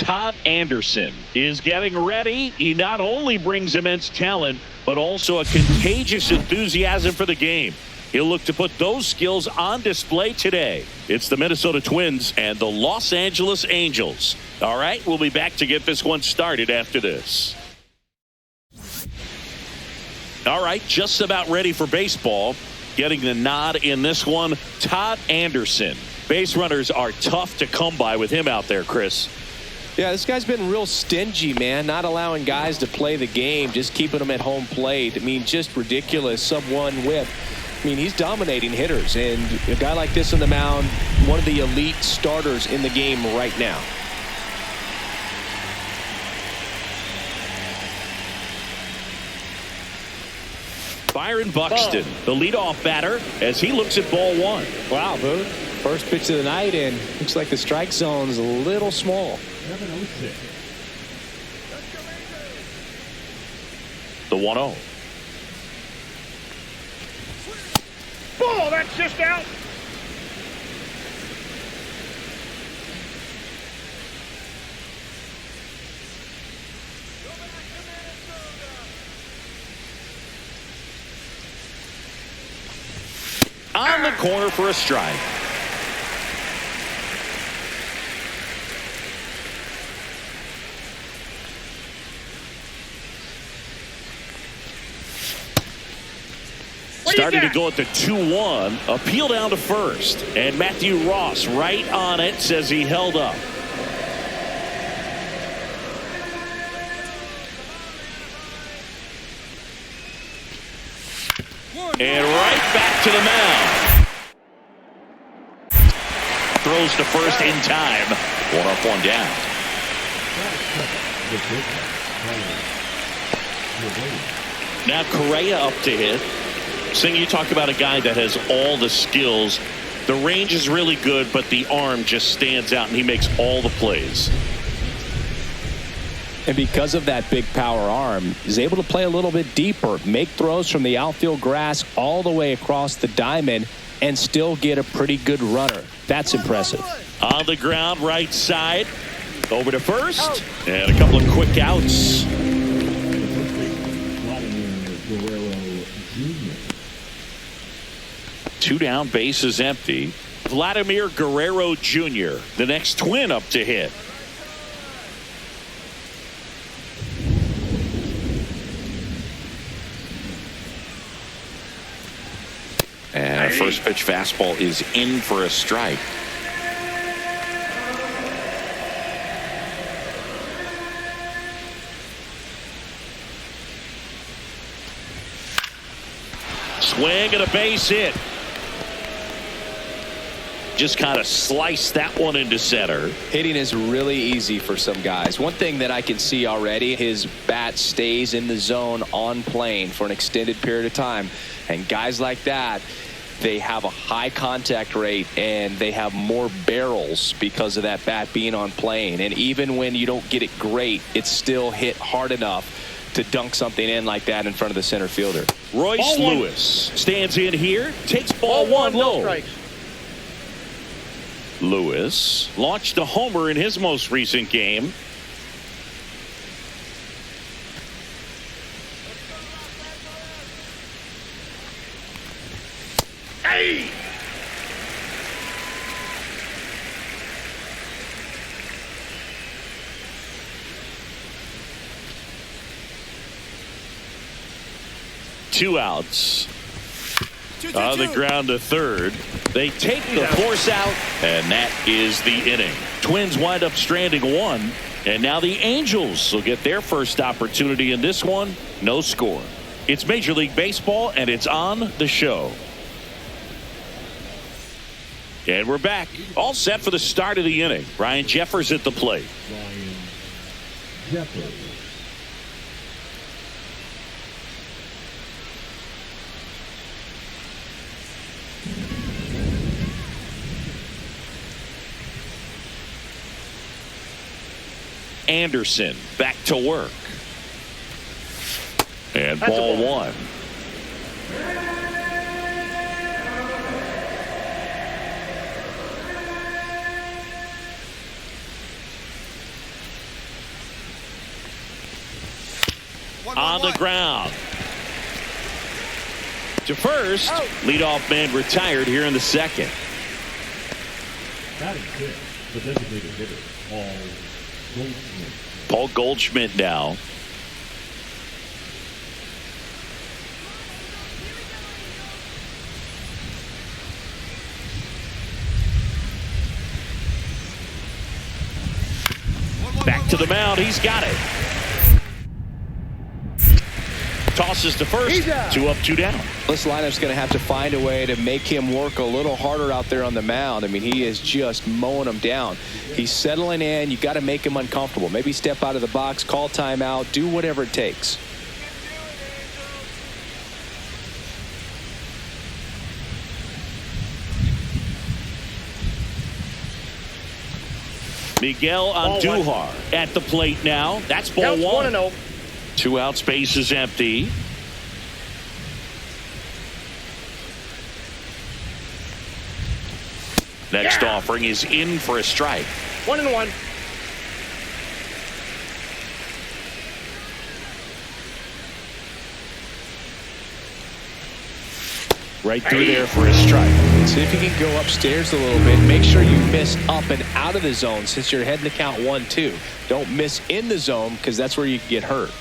Todd Anderson is getting ready. He not only brings immense talent, but also a contagious enthusiasm for the game. He'll look to put those skills on display today. It's the Minnesota Twins and the Los Angeles Angels. All right, we'll be back to get this one started after this. All right, just about ready for baseball. Getting the nod in this one, Todd Anderson. Base runners are tough to come by with him out there, Chris. Yeah, this guy's been real stingy, man. Not allowing guys to play the game, just keeping them at home plate. I mean, just ridiculous. Sub-1 whip. I mean, he's dominating hitters. And a guy like this on the mound, one of the elite starters in the game right now. Byron Buxton, the leadoff batter, as he looks at ball one. Wow, Boone. First pitch of the night, and looks like the strike zone's a little small. The 1-0. Ball, that's just out. On the corner for a strike. Starting to go at the 2-1. Appeal down to first. And Matthew Ross right on it, says he held up. And right back to the mound. Throws to first in time. 1 up, 1 down. Now Correa up to hit. Sing, you talk about a guy that has all the skills. The range is really good, but the arm just stands out, and he makes all the plays. And because of that big power arm, he's able to play a little bit deeper, make throws from the outfield grass all the way across the diamond, and still get a pretty good runner. That's impressive. On the ground, right side. Over to first. And a couple of quick outs. Two down, bases empty. Vladimir Guerrero Jr., the next Twin up to hit. And a first pitch fastball is in for a strike. Swing and a base hit. Just kind of slice that one into center. Hitting is really easy for some guys. One thing that I can see already, his bat stays in the zone on plane for an extended period of time. And guys like that, they have a high contact rate and they have more barrels because of that bat being on plane. And even when you don't get it great, it's still hit hard enough to dunk something in like that in front of the center fielder. Royce Lewis stands in here, takes ball one low. Lewis launched a homer in his most recent game. Hey! Two outs. On the ground to third. They take the force out, and that is the inning. Twins wind up stranding one, and now the Angels will get their first opportunity in this one. No score. It's Major League Baseball, and it's on the show. And we're back. All set for the start of the inning. Ryan Jeffers at the plate. Ryan Jeffers. Anderson back to work. And ball one. on the ground. To first, leadoff man retired here in the second. Batting fifth, the designated hitter, Paul Goldschmidt now. Back to the mound. He's got it. Tosses to first. 2 up, 2 down. This lineup's going to have to find a way to make him work a little harder out there on the mound. I mean, he is just mowing them down. He's settling in. You got to make him uncomfortable. Maybe step out of the box, call timeout, do whatever it takes. Miguel Andujar at the plate now. That's ball 1. 2 outs, base is empty. Next offering is in for a strike. 1-1. Right through there for a strike. See if you can go upstairs a little bit. Make sure you miss up and out of the zone since you're heading to count 1-2. Don't miss in the zone because that's where you can get hurt.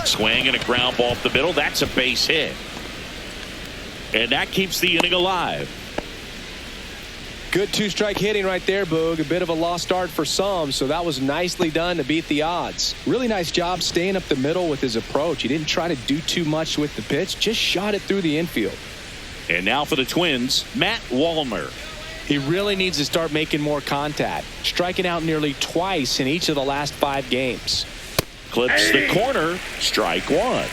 Swing and a ground ball up the middle. That's a base hit. And that keeps the inning alive. Good 2-strike hitting right there, Boog. A bit of a lost start for some, so that was nicely done to beat the odds. Really nice job staying up the middle with his approach. He didn't try to do too much with the pitch, just shot it through the infield. And now for the Twins, Matt Wallmer. He really needs to start making more contact, striking out nearly twice in each of the last 5 games. Clips the corner, strike 1.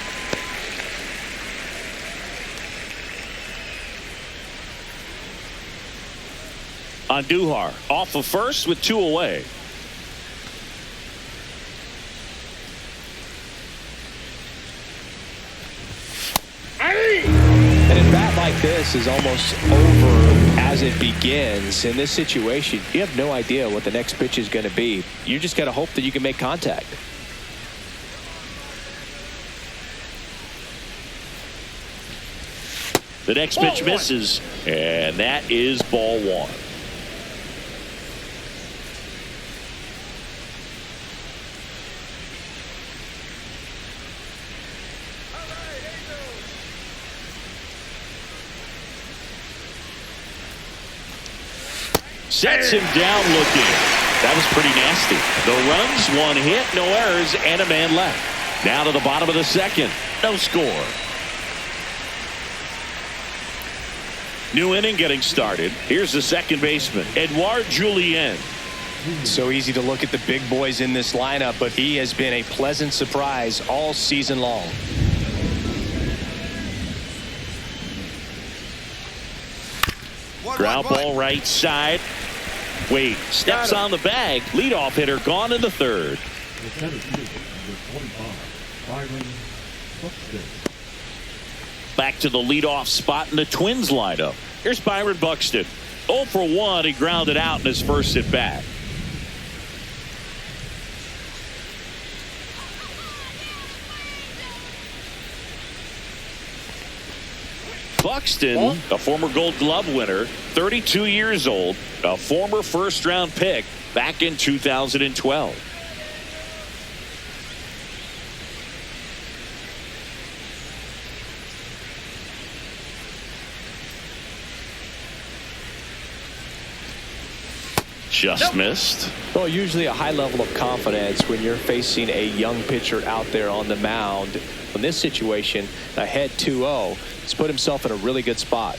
Andujar off of first with 2 away. And a bat like this is almost over as it begins. In this situation, you have no idea what the next pitch is going to be. You just got to hope that you can make contact. The next pitch misses, and that is ball 1. Sets him down looking. That was pretty nasty. The runs, 1 hit, no errors, and a man left. Now to the bottom of the second. No score. New inning getting started. Here's the second baseman, Edouard Julien. So easy to look at the big boys in this lineup, but he has been a pleasant surprise all season long. Ground ball right side. Wade steps on the bag. Leadoff hitter gone in the third. Back to the leadoff spot in the Twins lineup. Here's Byron Buxton. 0 for 1. He grounded out in his first at bat. Buxton, a former Gold Glove winner, 32 years old, a former first-round pick back in 2012. Just missed. Well, usually a high level of confidence when you're facing a young pitcher out there on the mound. In this situation, ahead 2-0, he's put himself in a really good spot.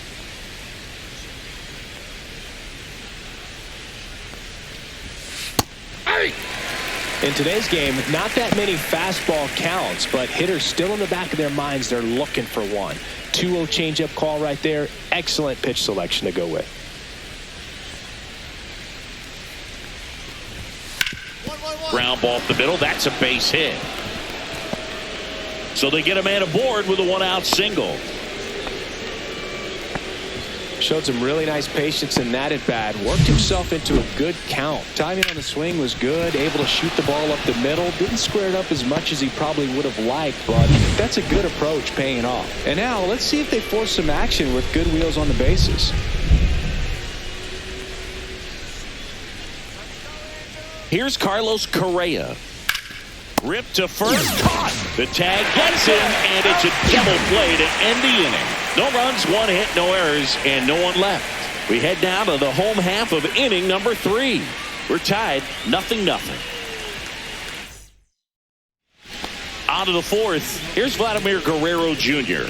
In today's game, not that many fastball counts, but hitters still in the back of their minds, they're looking for one. 2-0 changeup call right there. Excellent pitch selection to go with. Ground ball up the middle. That's a base hit. So they get a man aboard with a 1-out single. Showed some really nice patience in that at bat. Worked himself into a good count. Timing on the swing was good. Able to shoot the ball up the middle. Didn't square it up as much as he probably would have liked, but that's a good approach paying off. And now let's see if they force some action with good wheels on the bases. Here's Carlos Correa. Ripped to first. Caught. The tag gets him, and it's a double play to end the inning. No runs, 1 hit, no errors, and no one left. We head down to the home half of inning number 3. We're tied 0-0. On to the 4th. Here's Vladimir Guerrero Jr.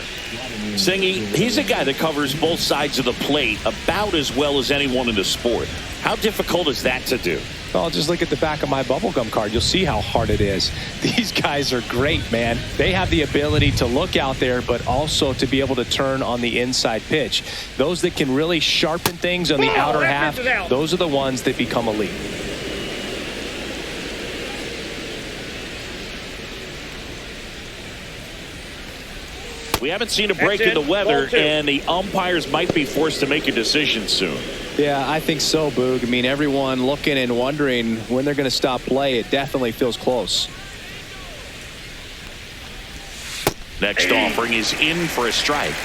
Singy, he's a guy that covers both sides of the plate about as well as anyone in the sport. How difficult is that to do? Well, just look at the back of my bubblegum card. You'll see how hard it is. These guys are great, man. They have the ability to look out there, but also to be able to turn on the inside pitch. Those that can really sharpen things on the outer half, those are the ones that become elite. We haven't seen a break in the weather, and the umpires might be forced to make a decision soon. Yeah, I think so, Boog. I mean, everyone looking and wondering when they're going to stop play. It definitely feels close. Next offering is in for a strike.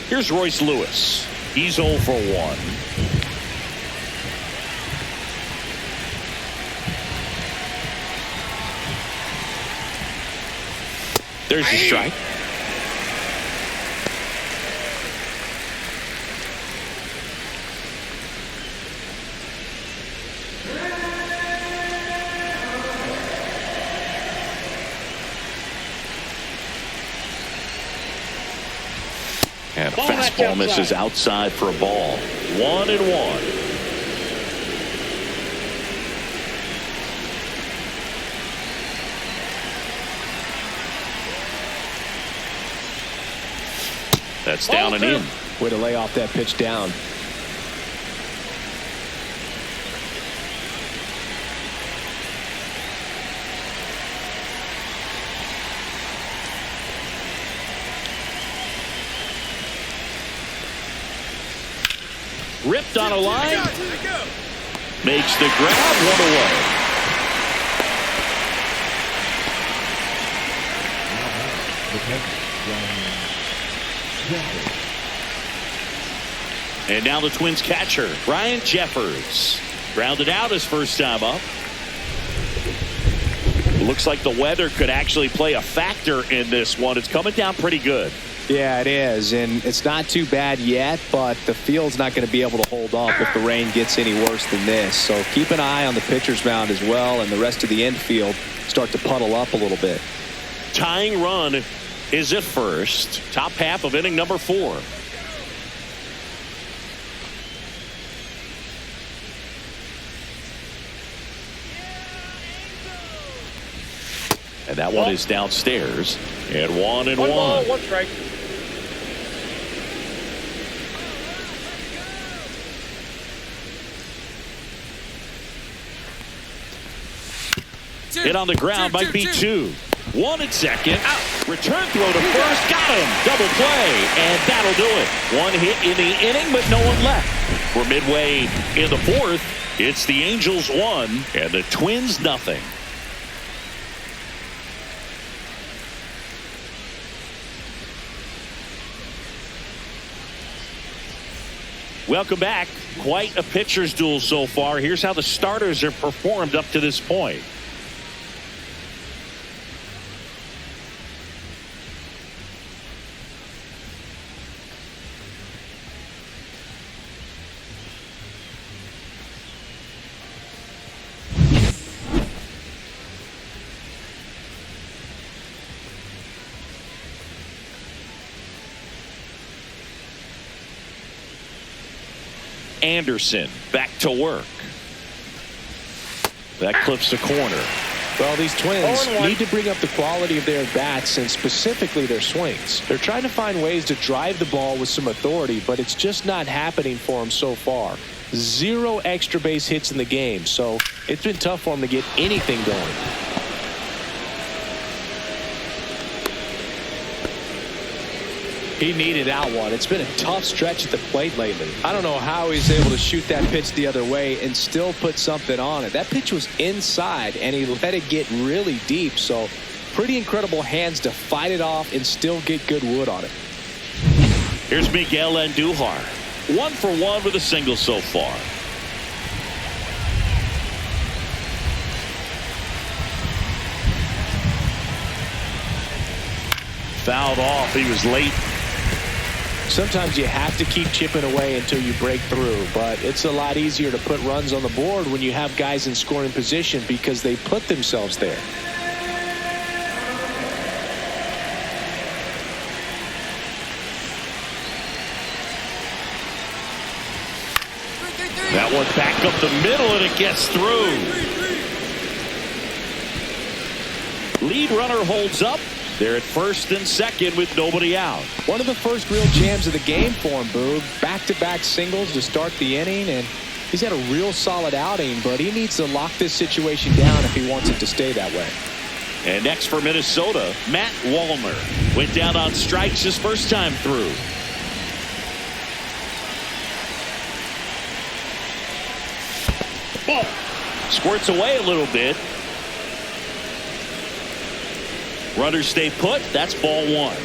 Here's Royce Lewis. He's 0 for 1. There's the strike. And a fastball misses outside for a ball. 1-1. That's down and in. Way to lay off that pitch down. Ripped on a line. Makes the grab, 1 away. And now the Twins catcher, Ryan Jeffers. Grounded out his first time up. Looks like the weather could actually play a factor in this one. It's coming down pretty good. Yeah, it is, and it's not too bad yet, but the field's not going to be able to hold up if the rain gets any worse than this. So keep an eye on the pitcher's mound as well, and the rest of the infield start to puddle up a little bit. Tying run is at first. Top half of inning number 4. And that one is downstairs. And 1-1. 1 ball, 1 strike. Hit on the ground might be 2. 1 at second. Out. Return throw to first. Got him. Double play. And that'll do it. 1 hit in the inning, but no one left. We're midway in the 4th. It's the Angels 1 and the Twins 0. Welcome back. Quite a pitcher's duel so far. Here's how the starters have performed up to this point. Anderson back to work. That clips the corner. Well, these Twins 0-1. need to bring up the quality of their bats and specifically their swings. They're trying to find ways to drive the ball with some authority, but it's just not happening for them so far. 0 extra base hits in the game, so it's been tough for them to get anything going. He needed that one. It's been a tough stretch at the plate lately. I don't know how he's able to shoot that pitch the other way and still put something on it. That pitch was inside, and he let it get really deep. So pretty incredible hands to fight it off and still get good wood on it. Here's Miguel Andujar. 1 for 1 with a single so far. Fouled off. He was late. Sometimes you have to keep chipping away until you break through, but it's a lot easier to put runs on the board when you have guys in scoring position because they put themselves there. That one back up the middle, and it gets through. Lead runner holds up. They're at first and second with nobody out. One of the first real jams of the game for him, Boog. Back-to-back singles to start the inning, and he's had a real solid outing, but he needs to lock this situation down if he wants it to stay that way. And next for Minnesota, Matt Wallner. Went down on strikes his first time through. Ball. Squirts away a little bit. Runners stay put. That's ball 1.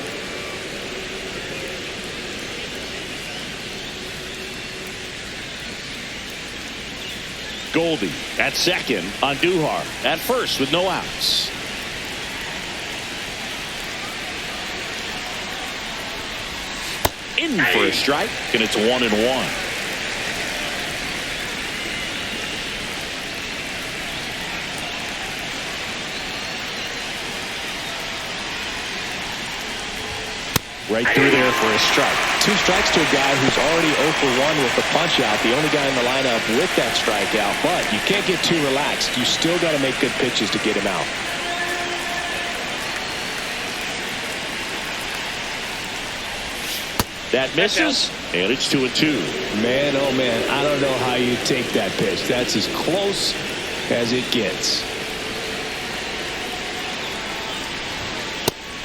Goldie at second. Andujar at first with no outs. In for a strike, and it's 1-1. Right through there for a strike. 2 strikes to a guy who's already 0 for 1 with the punch out. The only guy in the lineup with that strikeout. But you can't get too relaxed. You still got to make good pitches to get him out. That misses, and it's 2-2. Man, oh man, I don't know how you take that pitch. That's as close as it gets.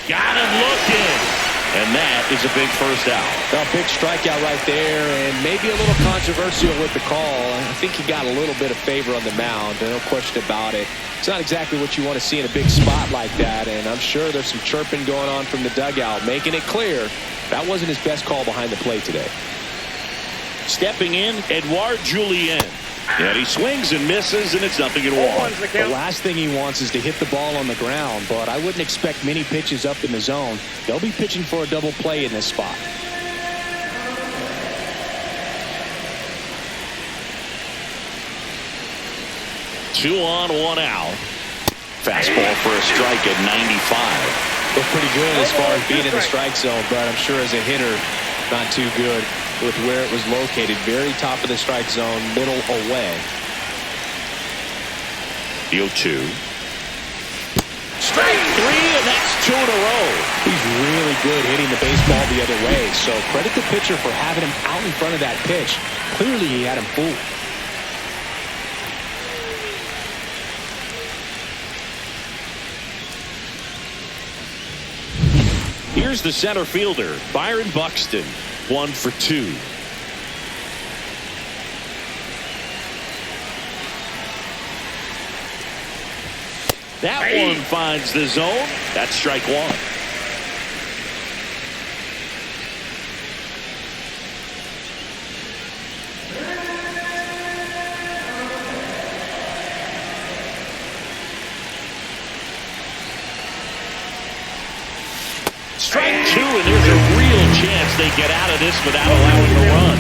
Got him looking. And that is a big first out. A big strikeout right there, and maybe a little controversial with the call. I think he got a little bit of favor on the mound, no question about it. It's not exactly what you want to see in a big spot like that, and I'm sure there's some chirping going on from the dugout, making it clear that wasn't his best call behind the plate today. Stepping in, Edouard Julien. And he swings and misses, and it's 0-1. The last thing he wants is to hit the ball on the ground, but I wouldn't expect many pitches up in the zone. They'll be pitching for a double play in this spot. Two on, 1 out. Fastball for a strike at 95. Look pretty good as far as being in the strike zone, but I'm sure as a hitter, not too good with where it was located. Very top of the strike zone, middle away. The 0-2. Strike 3, and that's 2 in a row. He's really good hitting the baseball the other way, so credit the pitcher for having him out in front of that pitch. Clearly he had him fooled. Here's the center fielder, Byron Buxton. 1 for 2. That one finds the zone. That's strike 1. Strike 2, and there's a real chance they get out of this without allowing the run.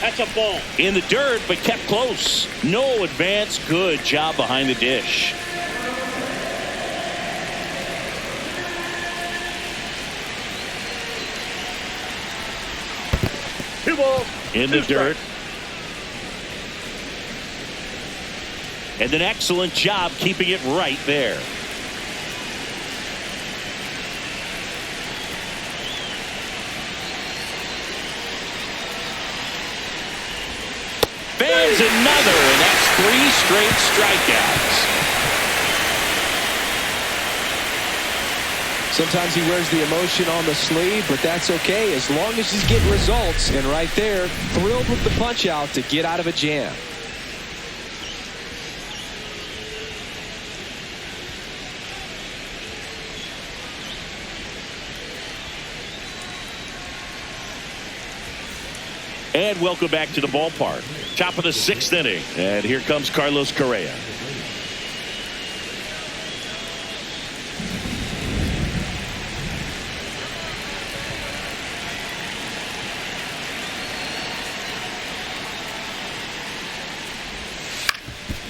That's a ball. In the dirt, but kept close. No advance. Good job behind the dish. 2 balls. In the dirt. And an excellent job keeping it right there. Fans another, and that's 3 straight strikeouts. Sometimes he wears the emotion on the sleeve, but that's okay as long as he's getting results. And right there, thrilled with the punch out to get out of a jam. And welcome back to the ballpark. Top of the 6th inning. And here comes Carlos Correa.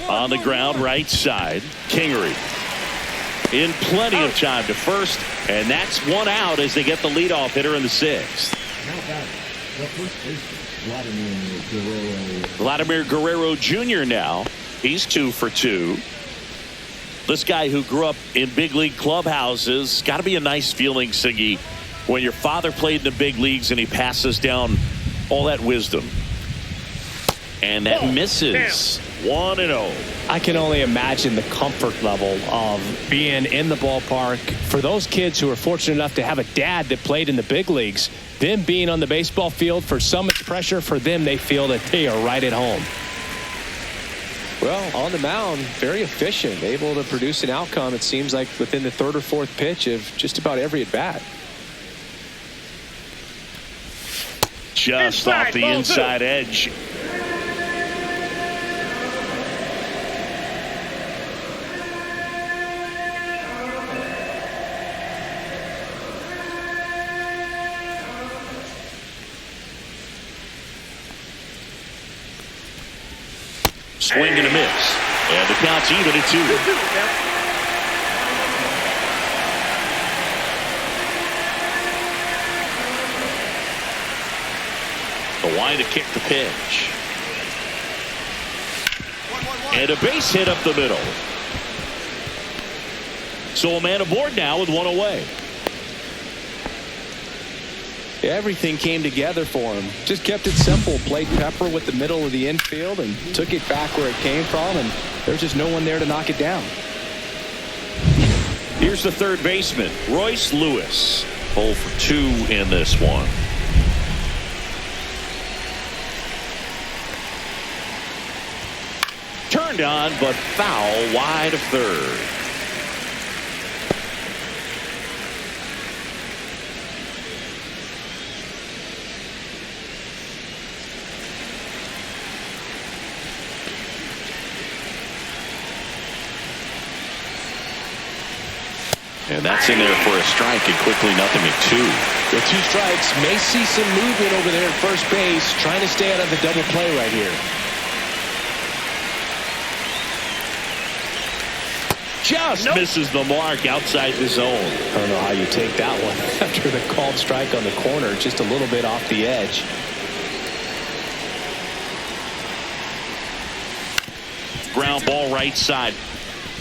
On the ground, right side. Kingery in plenty of time to first. And that's 1 out as they get the leadoff hitter in the 6th. Now batting, the first baseman, Vladimir Guerrero Jr. now. He's 2 for 2. This guy who grew up in big league clubhouses. Got to be a nice feeling, Siggy, when your father played in the big leagues and he passes down all that wisdom. And that misses. 1-0. I can only imagine the comfort level of being in the ballpark for those kids who are fortunate enough to have a dad that played in the big leagues. Them being on the baseball field, for some it's pressure. For them, they feel that they are right at home. Well, on the mound, very efficient, able to produce an outcome, it seems like, within the 3rd or 4th pitch of just about every at bat. Just off the inside edge. Swing and a miss. And the count's even at 2. The line to kick the pitch. And a base hit up the middle. So a man aboard now with 1 away. Everything came together for him. Just kept it simple. Played pepper with the middle of the infield and took it back where it came from, and there's just no one there to knock it down. Here's the 3rd baseman, Royce Lewis. 0 for 2 in this one. Turned on, but foul wide of 3rd. And that's in there for a strike, and quickly 0-2. With 2 strikes, may see some movement over there at first base, trying to stay out of the double play right here. Just misses the mark outside the zone. I don't know how you take that one after the called strike on the corner, just a little bit off the edge. Ground ball right side.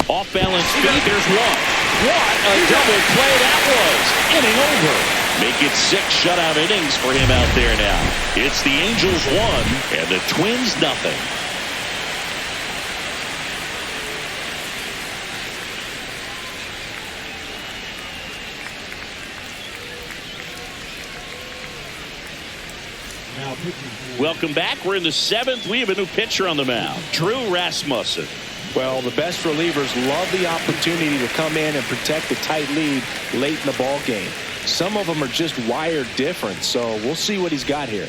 Off balance feet. There's one. What a double play that was. Inning over. Make it 6 shutout innings for him out there now. It's the Angels 1 and the Twins 0. Welcome back. We're in the 7th. We have a new pitcher on the mound, Drew Rasmussen. Well, the best relievers love the opportunity to come in and protect the tight lead late in the ball game. Some of them are just wired different, so we'll see what he's got here.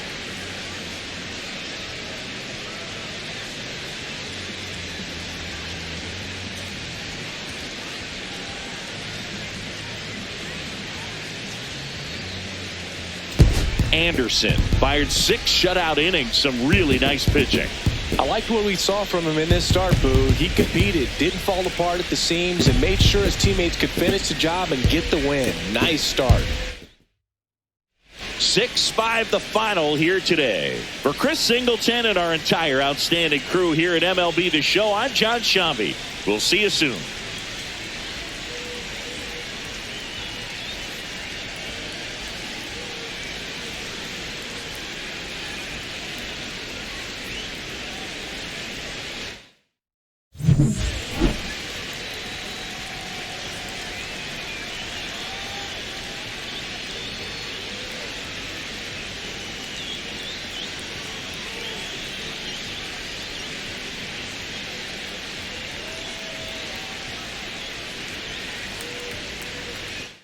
Anderson fired 6 shutout innings. Some really nice pitching. I liked what we saw from him in this start, Boo. He competed, didn't fall apart at the seams, and made sure his teammates could finish the job and get the win. Nice start. 6-5 the final here today. For Chris Singleton and our entire outstanding crew here at MLB The Show, I'm John Shambi. We'll see you soon.